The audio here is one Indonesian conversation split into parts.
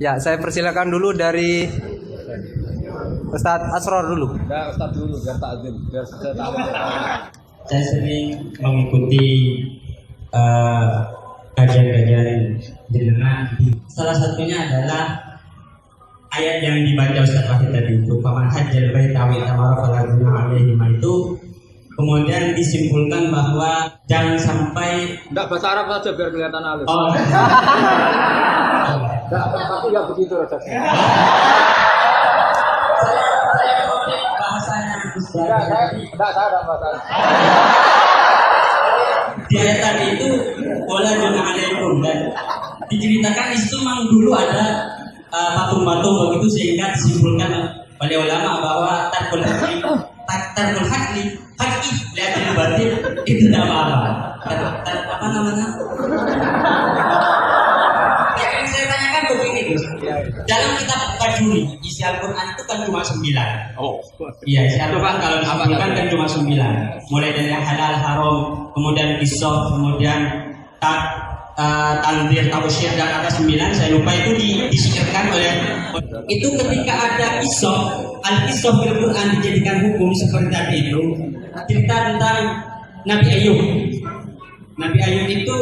Ya, saya persilakan dulu dari Ustadz Asror dulu. Ya, Ustadz dulu biar takzim, biar saya tahu. Saya sering mengikuti kajian-kajian jenengan. Salah satunya adalah ayat yang dibaca Ustaz Wahid tadi itu, "Faman hajjal baita wa i'tamara fala junaha alaihi," itu kemudian disimpulkan bahwa jangan sampai Enggak bahasa Arab saja biar kelihatan halus. oh, Enggak, tapi ya begitu Ustaz. saya pakai bahasanya Enggak, saya ada bahasa Arab. di ayat tadi itu wala junaha alaikum, dan diceritakan di situ memang dulu ada patung-patung begitu sehingga disimpulkan oleh ulama bahwa tarkul hakli lihat batin itu tidak apa-apa. Apa namanya? Yang saya tanyakan begini Gus. Dalam kitab Kajuri isi Al-Quran itu kan cuma 9. Oh. Iya, isi Al-Quran kalau disebutkan kan cuma 9. Mulai dari halal, haram, kemudian qisas, kemudian tanzir, tausyir, dan ada 9, saya lupa itu disihirkan oleh itu ketika ada al-qisas bil Quran dijadikan hukum seperti tadi itu cerita tentang Nabi Ayub. Nabi Ayub itu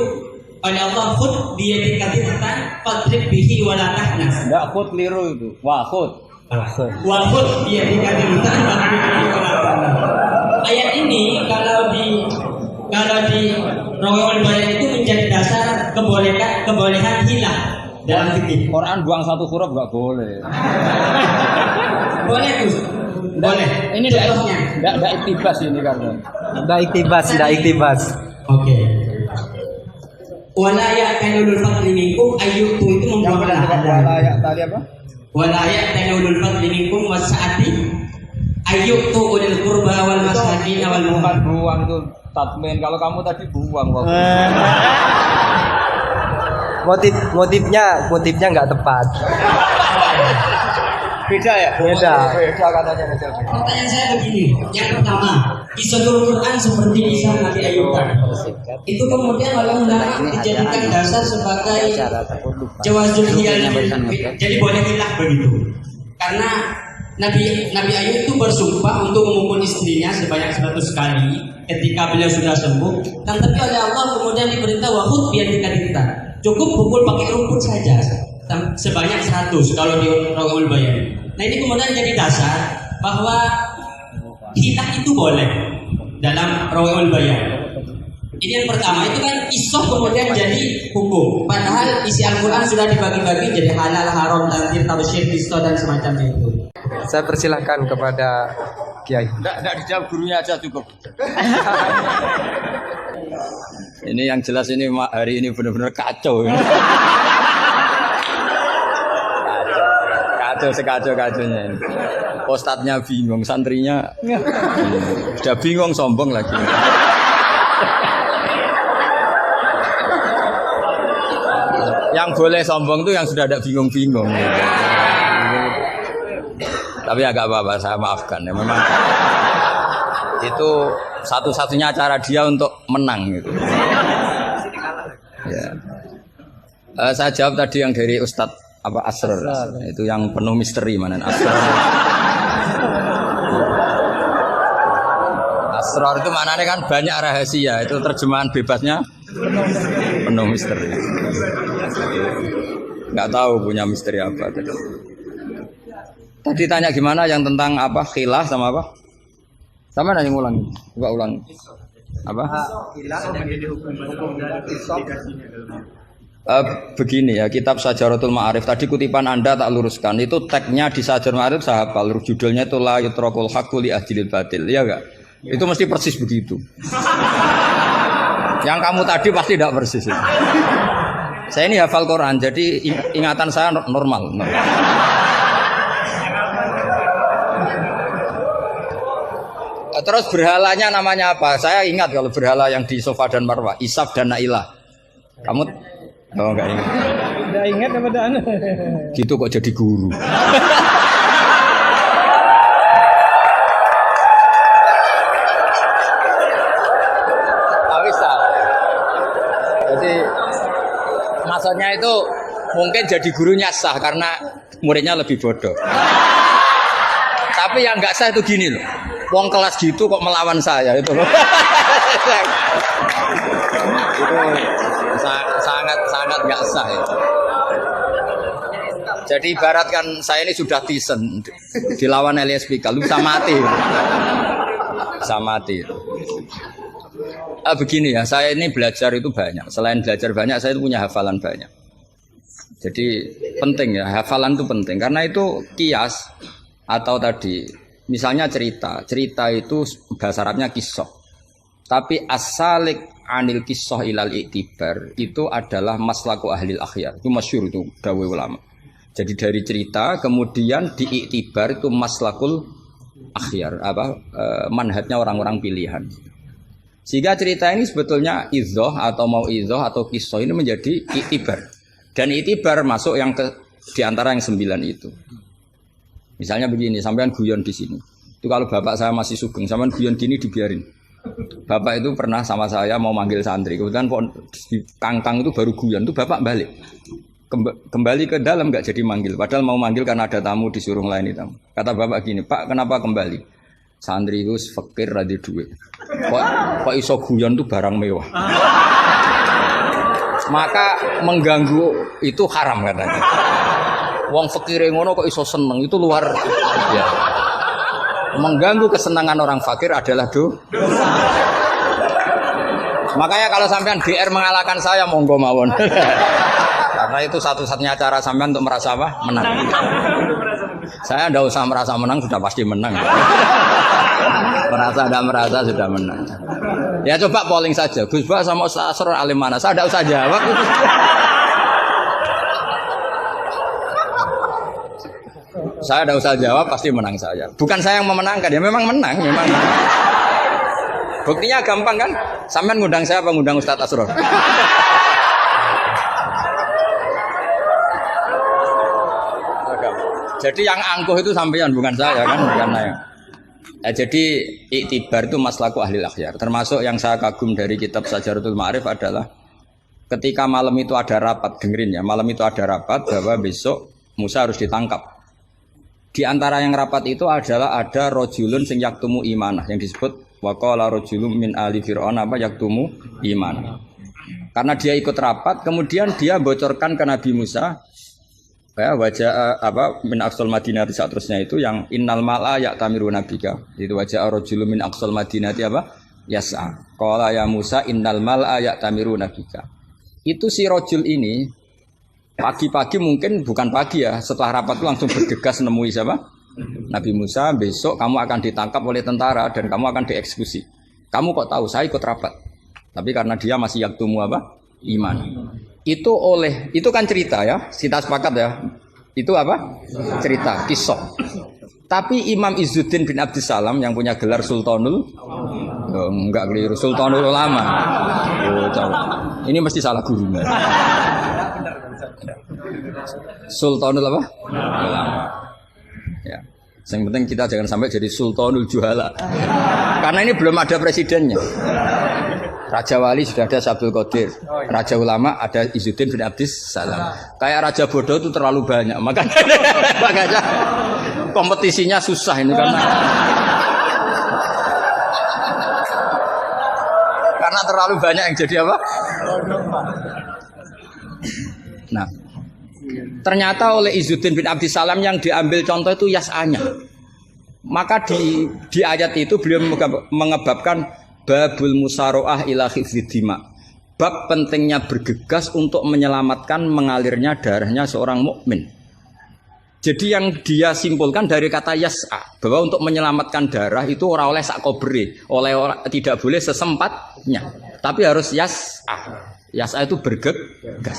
oleh Allah khud biyadika tentang fadrib bihi wala tahnas. Enggak khud liru itu. Wah, khud. Wa khud biyadika tentang fadrib bihi wala tahnas. Ayat ini kalau di Rawaiul Bayan itu menjadi dasar kebolehan hilah dalam fikih. Quran buang satu huruf enggak boleh. Boleh Gus. Boleh. Ini enggak iktibas ini karena. Tidak iktibas. Oke. Wala ya'talul fadli minkum ayyutu itu membuang Wala tadi apa? Wala ya'talul fadli minkum wasa'ati ayyutu ulil qurba wal masakin wal Bukan buang itu tatmin. Kalau kamu tadi buang waktu. Motifnya nggak tepat. Beda ya? Beda katanya beda. Pertanyaan saya begini, yang pertama, kisah Quran seperti kisah Nabi Ayub tadi. Itu kemudian oleh ulama dijadikan dasar sebagai jawazul hiyal, jadi boleh hilah begitu. Karena Nabi Ayub itu bersumpah untuk memukul istrinya sebanyak 100 kali ketika beliau sudah sembuh. Dan tapi oleh Allah kemudian diperintah wahud biar kita cukup pukul pakai rumput saja sebanyak 100 kalau di Rawaiul Bayan. Nah ini kemudian jadi dasar bahwa hilah itu boleh dalam Rawaiul Bayan. Ini yang pertama, itu kan isoh kemudian jadi hukum. Padahal isi Al-Quran sudah dibagi-bagi jadi halal, haram, tanzir, tausyir, qisas dan semacamnya itu. Saya persilahkan kepada Kiai. Enggak dijawab gurunya aja cukup. Ini yang jelas ini hari ini benar-benar kacau. Sekacau-kacaunya ini. Ustadznya bingung, santrinya sudah bingung, sombong lagi. Yang boleh sombong tuh yang sudah ada bingung-bingung. Tapi agak apa-apa, saya maafkan ya. Memang itu satu-satunya cara dia untuk menang gitu. Ya. Saya jawab tadi yang dari Ustadz Asror. Itu yang penuh misteri mana Asror. Asror itu maknanya kan banyak rahasia. Itu terjemahan bebasnya penuh misteri. Nggak tahu punya misteri apa tadi. Tadi tanya gimana yang tentang apa khilah sama apa? Sama nanya ulang, coba ulang. Apa? Begini ya, kitab Sajaratul Ma'arif tadi kutipan Anda tak luruskan itu tagnya di Sajaratul Ma'arif saya hafal, judulnya itu la yutrakul haqqu li ahdil batil, ya enggak? Itu mesti persis begitu. Yang kamu tadi pasti tidak persis itu. Saya ini hafal Quran, jadi ingatan saya normal. Terus berhalanya namanya apa? Saya ingat kalau berhala yang di Sofa dan Marwah, Isaf dan Nailah. Kamu enggak ingat? Enggak ingat apa dah? Gitu kok jadi guru. Tak bisa. Jadi maksudnya itu Mungkin jadi gurunya sah karena muridnya lebih bodoh. Tapi yang nggak sah itu gini loh. Wong kelas gitu kok melawan saya itu loh. Itu sangat nggak sah ya. Jadi ibaratkan saya ini sudah tisen dilawan LSPK, lu bisa mati. Bisa mati. Begini ya, saya ini belajar itu banyak. Selain belajar banyak, saya itu punya hafalan banyak. Jadi penting ya, hafalan itu penting karena itu kias atau tadi misalnya cerita itu bahasa Arabnya kisah. Tapi asalik anil kisah ilal iktibar itu adalah maslaku ahlil akhyar. Itu masyhur itu dawuh ulama. Jadi dari cerita kemudian diiktibar itu maslakul akhyar manhajnya orang-orang pilihan. Sehingga cerita ini sebetulnya idzoh atau mau idzoh atau kisah ini menjadi iktibar. Dan iktibar masuk yang di antara yang 9 itu. Misalnya begini, sampean guyon di sini. Itu kalau bapak saya masih sugeng, sampean guyon gini dibiarin. Bapak itu pernah sama saya mau manggil santri. Kemudian di kangkang itu baru guyon, itu bapak balik. Kembali ke dalam nggak jadi manggil, padahal mau manggil karena ada tamu disuruh melayani tamu. Kata bapak gini, Pak kenapa kembali? Santri itu fakir rada duit. Kok iso guyon tuh barang mewah. Maka mengganggu itu haram katanya. Wong fakir ngono kok iso seneng itu luar ya. Mengganggu kesenangan orang fakir adalah dosa. Makanya kalau sampean DR mengalahkan saya monggo mawon. Karena itu satu-satunya cara sampean untuk merasa apa? Menang. Saya tidak usah merasa menang, sudah pasti menang. Merasa tidak merasa sudah menang. Ya coba polling saja. Gus Ba sama Ustaz Asror alim mana? Saya tidak usah jawab. Saya tidak usah jawab, pasti menang saya. Bukan saya yang memenangkan, ya memang menang. Memang. Buktinya gampang kan? Sampean ngundang saya apa ngundang Ustaz Asror? Jadi yang angkuh itu sampean bukan saya kan, bukan saya. Jadi iktibar itu maslaku ahli akhyar. Termasuk yang saya kagum dari kitab Sajaratul Ma'arif adalah ketika malam itu ada rapat, dengerin ya, malam itu ada rapat bahwa besok Musa harus ditangkap. Di antara yang rapat itu adalah ada rojulun sing yaktumu imanah yang disebut waqala rojulun min ali fir'aun apa yaktumu imanah. Karena dia ikut rapat, kemudian dia bocorkan ke Nabi Musa. Ya, wajah min aqsal madinati seterusnya itu yang innal mala ya'tamiru nabika. Itu wajah rajulun min aqsal madinati apa? Yas'a. Qala ya Musa innal mala ya'tamiru nabika. Itu si rajul ini pagi-pagi mungkin bukan pagi ya, setelah rapat itu langsung bergegas nemui siapa? Nabi Musa, besok kamu akan ditangkap oleh tentara dan kamu akan dieksekusi. Kamu kok tahu? Saya ikut rapat. Tapi karena dia masih yaktumu apa? Iman. Itu kan cerita ya, kita sepakat ya. Itu apa? Cerita, kisah. Tapi Imam Izzuddin bin Abdissalam yang punya gelar Sultanul enggak keliru, Sultanul Ulama. Ini mesti salah guru. Sultanul apa? Ulama. Ya. Yang penting kita jangan sampai jadi Sultanul Juhala. Karena ini belum ada presidennya. Raja Wali sudah ada Sabdul Qadir, Raja Ulama ada Izzuddin bin Abdissalam. Kayak Raja Bodoh itu terlalu banyak, makanya kompetisinya susah ini karena terlalu banyak yang jadi apa? Nah, ternyata oleh Izzuddin bin Abdissalam yang diambil contoh itu yas'anya. Maka di ayat itu beliau mengebabkan babul musaroah ila khifdidima. Bab pentingnya bergegas untuk menyelamatkan mengalirnya darahnya seorang mukmin. Jadi yang dia simpulkan dari kata yas'a bahwa untuk menyelamatkan darah itu orang oleh sakobri, tidak boleh sesempatnya, tapi harus yas'a. Yas'a itu bergegas.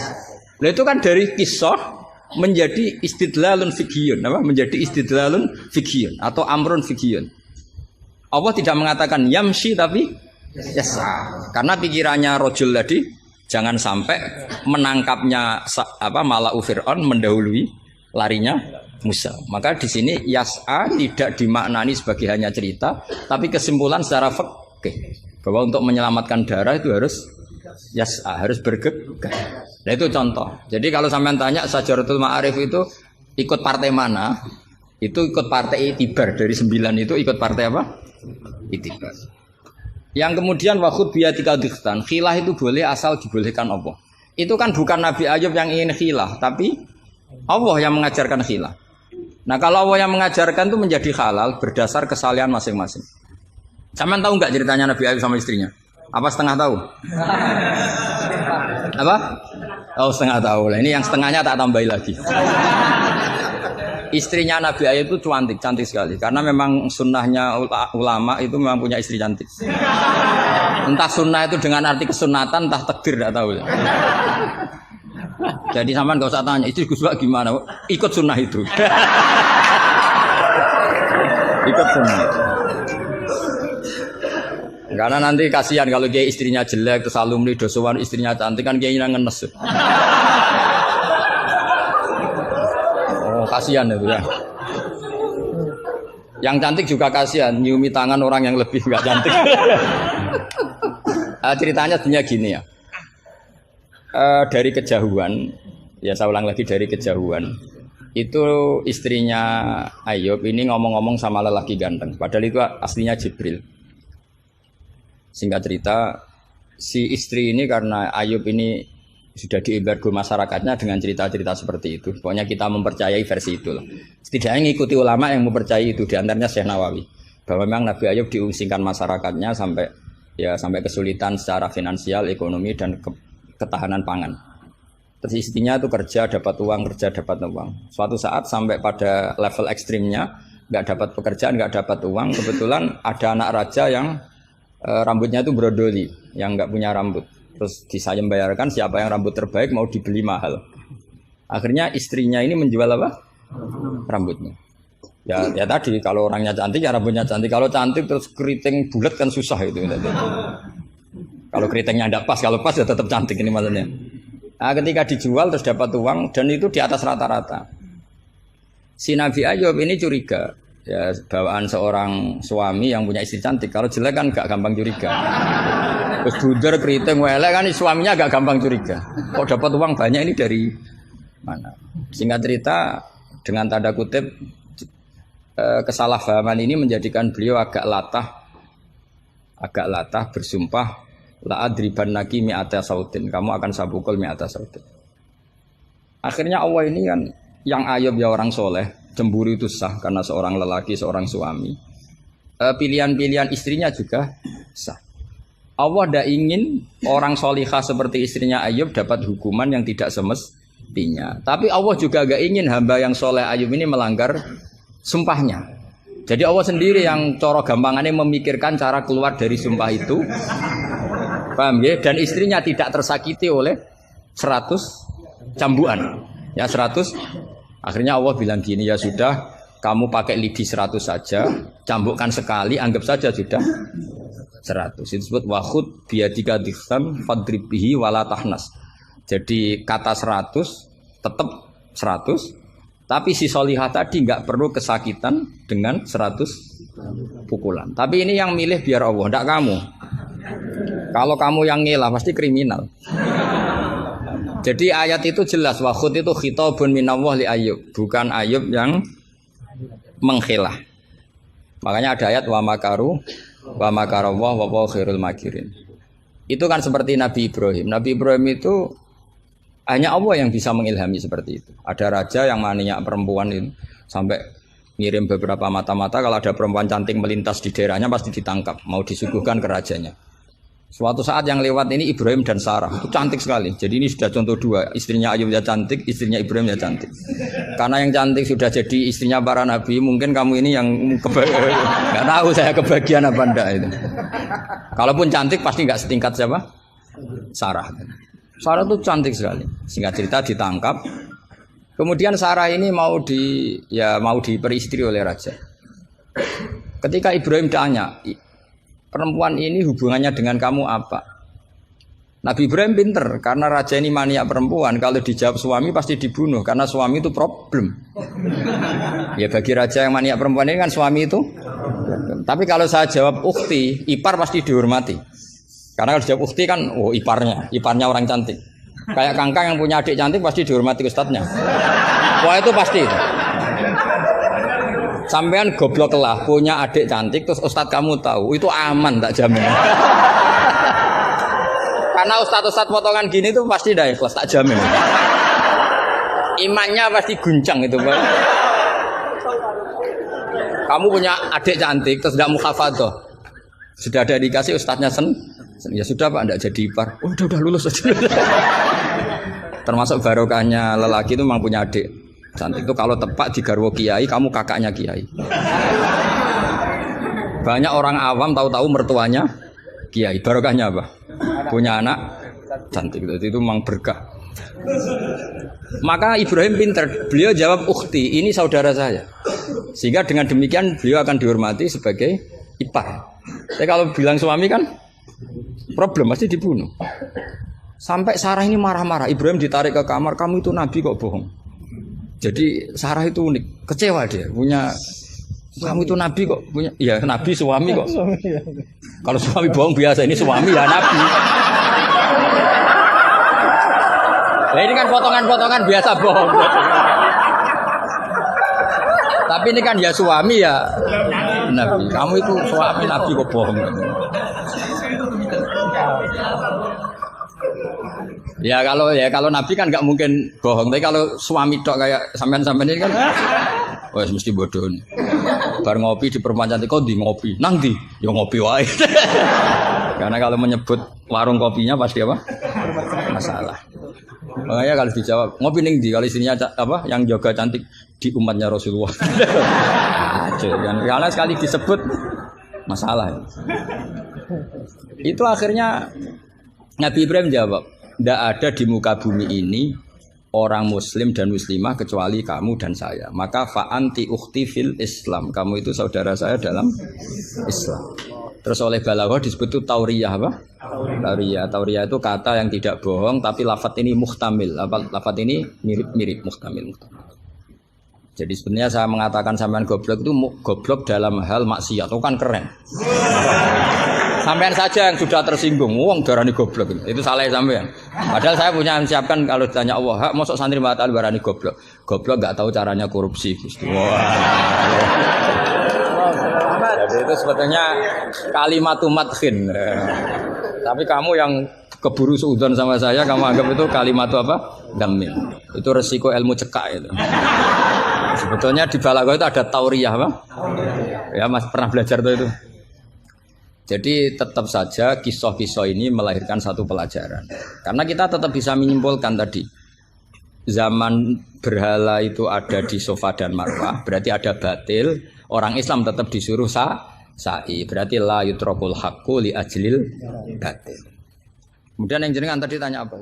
Nah itu kan dari kisah menjadi istidlalun fiqhiyun, apa? Menjadi istidlalun fiqhiyun atau amrun fiqhiyun. Allah tidak mengatakan yamshi tapi yas'a. Karena pikirannya rojul tadi jangan sampai menangkapnya Mala'u Fir'aun mendahului larinya Musa. Maka di sini yas'a tidak dimaknani sebagai hanya cerita, tapi kesimpulan secara fikih bahwa untuk menyelamatkan darah itu harus yas'a, harus bergegas. Nah itu contoh. Jadi kalau sampean tanya Syajaratul Ma'arif itu ikut partai mana? Itu ikut partai Itibar. Dari 9 itu ikut partai apa? Itibar. Yang kemudian wakhud biyatika dikhtan. Khilah itu boleh asal dibolehkan Allah. Itu kan bukan Nabi Ayub yang ingin khilah, tapi Allah yang mengajarkan khilah. Nah kalau Allah yang mengajarkan itu menjadi halal berdasar kesalahan masing-masing. Sampean tahu nggak ceritanya Nabi Ayub sama istrinya? Apa setengah tahu? Apa? Oh setengah tahu. Lah ini yang setengahnya tak tambahi lagi. Istrinya Nabi Ayub itu cantik sekali. Karena memang sunnahnya ulama itu memang punya istri cantik. Entah sunnah itu dengan arti kesunatan, entah takdir tidak tahu. Jadi sampean enggak usah tanya, istri Gus Bak gimana? Ikut sunnah itu. Ikut sunnah. Karena nanti kasihan kalau dia istrinya jelek terus alumni dosowan istrinya cantik kan dia ngenes. Oh, kasihan itu ya. Yang cantik juga kasihan, nyiumi tangan orang yang lebih enggak cantik. Ceritanya sebenarnya gini ya. Dari kejauhan, ya saya ulang lagi dari kejauhan. Itu istrinya Ayub ini ngomong-ngomong sama lelaki ganteng. Padahal itu aslinya Jibril. Singkat cerita, si istri ini karena Ayub ini sudah diembargo masyarakatnya dengan cerita-cerita seperti itu. Pokoknya kita mempercayai versi itu lah. Setidaknya mengikuti ulama yang mempercayai itu, diantaranya Syekh Nawawi. Bahwa memang Nabi Ayub diungsingkan masyarakatnya sampai kesulitan secara finansial, ekonomi dan ketahanan pangan. Terus istrinya itu kerja dapat uang. Suatu saat sampai pada level ekstrimnya, nggak dapat pekerjaan, nggak dapat uang. Kebetulan ada anak raja yang rambutnya itu brodoli, yang nggak punya rambut. Terus bayarkan siapa yang rambut terbaik mau dibeli mahal. Akhirnya istrinya ini menjual apa? Rambutnya. Ya tadi kalau orangnya cantik ya rambutnya cantik. Kalau cantik terus keriting bulat kan susah itu. Kalau keritingnya tidak pas, kalau pas ya tetap cantik ini maksudnya. Nah, ketika dijual terus dapat uang dan itu di atas rata-rata. Si Nabi Ayub ini curiga. Ya bawaan seorang suami yang punya istri cantik. Kalau jelek kan gak gampang curiga. Terus buder keriting welek kan suaminya gak gampang curiga. Kok dapat uang banyak ini dari mana? Singkat cerita dengan tanda kutip kesalahpahaman ini menjadikan beliau agak latah bersumpah la adribannaki mi'ata sautin, kamu akan sabukul mi'ata sautin. Akhirnya Allah ini kan yang Ayub ya orang soleh, cemburu itu sah karena seorang lelaki, seorang suami. Pilihan-pilihan istrinya juga sah. Allah tidak ingin orang solihah seperti istrinya Ayub dapat hukuman yang tidak semestinya. Tapi Allah juga gak ingin hamba yang soleh Ayub ini melanggar sumpahnya. Jadi Allah sendiri yang coro gampangannya memikirkan cara keluar dari sumpah itu. Paham ya? Dan istrinya tidak tersakiti oleh 100 cambuan. Ya 100. Akhirnya Allah bilang gini, ya sudah, kamu pakai lidi 100 saja, cambukkan sekali, anggap saja sudah 100. Itu disebut wakhud biyadika dikhtam fadribihi wala tahnas. Jadi kata 100 tetap 100, tapi si solihah tadi nggak perlu kesakitan dengan 100 pukulan. Tapi ini yang milih biar Allah, tidak kamu. Kalau kamu yang ngelah pasti kriminal. Jadi ayat itu jelas, wakhud itu khitabun minallah li Ayub, bukan Ayub yang mengkhilah. Makanya ada ayat wa makaru wa makarallah wa huwa khairul makirin. Itu kan seperti Nabi Ibrahim. Nabi Ibrahim itu hanya Allah yang bisa mengilhami seperti itu. Ada raja yang maniak perempuan itu sampai ngirim beberapa mata-mata kalau ada perempuan cantik melintas di daerahnya pasti ditangkap, mau disuguhkan ke rajanya. Suatu saat yang lewat ini Ibrahim dan Sarah, itu cantik sekali. Jadi ini sudah contoh dua, istrinya Ayub ya cantik, istrinya Ibrahim ya cantik. Karena yang cantik sudah jadi istrinya para nabi, mungkin kamu ini yang nggak tahu saya kebagian apa enggak itu. Kalaupun cantik pasti nggak setingkat siapa? Sarah. Sarah itu cantik sekali. Singkat cerita ditangkap. Kemudian Sarah ini mau diperistri oleh raja. Ketika Ibrahim tanya, perempuan ini hubungannya dengan kamu apa? Nabi Ibrahim pinter, karena raja ini maniak perempuan. Kalau dijawab suami pasti dibunuh, karena suami itu problem. Ya bagi raja yang maniak perempuan ini kan suami itu problem. Tapi kalau saya jawab ukhti, ipar pasti dihormati. Karena kalau jawab ukhti kan, oh iparnya orang cantik. Kayak Kangkang yang punya adik cantik pasti dihormati ustadznya. Wah itu pasti. Sampean goblok lah punya adik cantik terus ustadz kamu tahu itu aman tak jamin. Karena ustadz potongan gini tuh pasti dah ikhlas tak jamin. Imannya pasti guncang itu Pak. Kamu punya adik cantik terus tidak muhafadzah. Sudah ada dikasih ustadznya ya sudah Pak tidak jadi ipar. Oh, udah lulus aja. Termasuk barokahnya lelaki itu memang punya adik cantik itu kalau tepat di garwo kiai kamu kakaknya kiai. Banyak orang awam tahu-tahu mertuanya kiai. Barokahnya apa? Punya anak cantik itu memang berkah. Maka Ibrahim pintar, beliau jawab ukhti, ini saudara saya. Sehingga dengan demikian beliau akan dihormati sebagai ipar. Tapi kalau bilang suami kan problem, pasti dibunuh. Sampai Sarah ini marah-marah, Ibrahim ditarik ke kamar, kamu itu nabi kok bohong. Jadi Sarah itu unik, kecewa dia, punya kamu itu nabi kok punya, ya nabi suami kok. Kalau suami bohong biasa, ini suami ya nabi. Nah, ini kan potongan-potongan biasa bohong. Tapi ini kan ya suami ya nabi. Kamu itu suami nabi kok bohong. Ya kalau nabi kan nggak mungkin bohong. Tapi kalau suami tok kayak sampean-sampean ini kan, wah mesti bodoh. Bar ngopi di perempuan cantik kok di ngopi, nang di, ya ngopi wae. Karena kalau menyebut warung kopinya pasti apa? Masalah. Makanya kalau dijawab ngopi ning di, kalau istrinya apa yang jaga cantik di umatnya Rasulullah. Karena sekali disebut masalah. Itu akhirnya Nabi Ibrahim jawab, tidak ada di muka bumi ini orang muslim dan muslimah kecuali kamu dan saya. Maka fa'anti ukhti fil Islam. Kamu itu saudara saya dalam Islam. Terus oleh balaghah disebut itu tauriyah apa? Tauriyah itu kata yang tidak bohong tapi lafadz ini muhtamil. Lafadz ini mirip-mirip muhtamil. Jadi sebenarnya saya mengatakan sampean goblok itu goblok dalam hal maksiat. Itu kan keren. Sampean saja yang sudah tersinggung, wong darani goblok itu salah sampean. Padahal saya punya siapkan kalau ditanya Allah, hak mosok santri batal darani goblok. Goblok enggak tahu caranya korupsi, Gusti. Jadi itu sebetulnya kalimat madkhin. Tapi kamu yang keburu suudzon sama saya, kamu anggap itu kalimat apa? Dammin. Itu resiko ilmu cekak itu. Sebetulnya di balaghah itu ada tauriyah apa? Ya Mas pernah belajar tuh itu. Jadi tetap saja kisah-kisah ini melahirkan satu pelajaran. Karena kita tetap bisa menyimpulkan tadi. Zaman berhala itu ada di Safa dan Marwah, berarti ada batil. Orang Islam tetap disuruh sa'i. Berarti la yutrakul haqqu li ajlil batil. Kemudian yang jenengan tadi tanya apa?